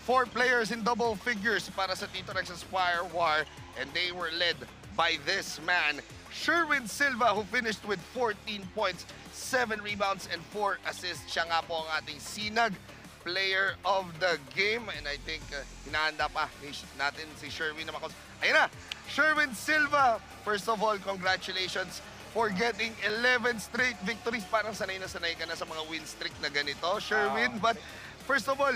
4 players in double figures para sa Tito Rex's Fire War, and they were led by this man, Sherwin Silva, who finished with 14 points, 7 rebounds, and 4 assists. Siya nga po ang ating sinag player of the game, and I think hinahanda pa natin si Sherwin na Ayun na, Sherwin Silva, first of all, congratulations for getting 11 straight victories. Parang sanay na sanay ka na sa mga win streak na ganito, Sherwin. But first of all,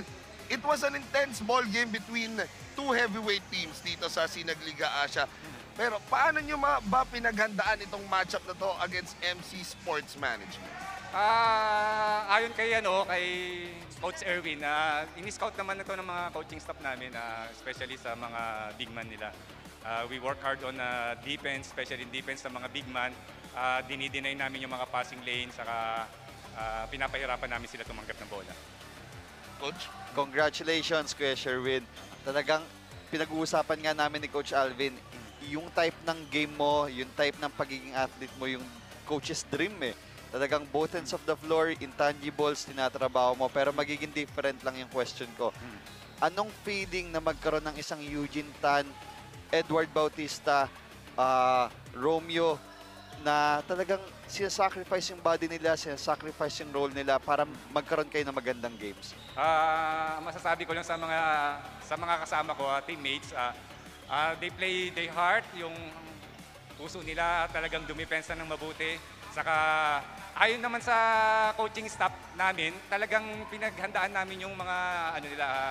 it was an intense ball game between two heavyweight teams dito sa Sinag Liga Asia. Pero paano nyo ba pinaghandaan itong matchup na to against MC Sports Management? Ayon kay Coach Erwin, ini-scout naman na to ng mga coaching staff namin, especially sa mga big man nila. We work hard on defense, especially in defense sa mga big man. Dinideny namin yung mga passing lane, saka pinapahirapan namin sila tumanggap ng bola. Coach? Congratulations, Kuya Sherwin. Talagang pinag-uusapan nga namin ni Coach Alvin, yung type ng game mo, yung type ng pagiging athlete mo, yung coach's dream eh. Talagang both ends of the floor, intangibles, tinatrabaho mo, pero magiging different lang yung question ko. Anong feeling na magkaroon ng isang Eugene Tan, Edward Bautista, Romeo, na talagang sinasacrifice yung body nila, sinasacrifice yung role nila para magkaroon kayo ng magandang games? Masasabi ko lang sa mga kasama ko, teammates, they play their heart, yung puso nila talagang dumipensa ng mabuti. Saka ayon naman sa coaching staff namin, talagang pinaghandaan namin yung mga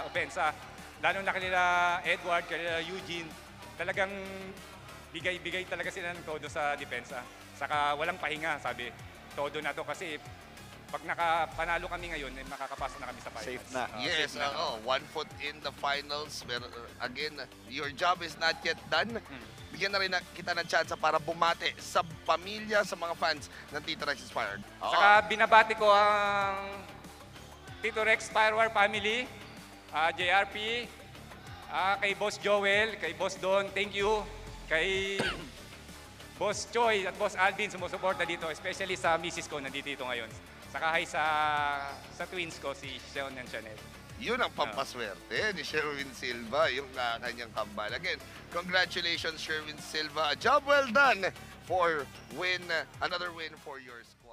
opensa. Lalo na kanila Edward, kanila Eugene, talagang bigay talaga sila ng todo sa depensa. Saka walang pahinga, sabi. Todo na to kasi pag nakapanalo kami ngayon, makakapasa na kami sa finals. Safe na. Yes, safe na. 1 foot in the finals. Pero again, your job is not yet done. Bigyan na rin kita ng chance para bumate sa pamilya, sa mga fans ng Tito Rex Inspired. Saka binabati ko ang Tito Rex Firewar family, JRP, kay Boss Joel, kay Boss Don, thank you. Kay Boss Choi at Boss Alvin, sumusuporta dito, especially sa misis ko, nandito ngayon. Saka hi sa twins ko, si Sean and Chanel. Yun ang pampaswerte ni Sherwin Silva, yung kanyang kambal. Again, congratulations Sherwin Silva. A job well done for another win for your school.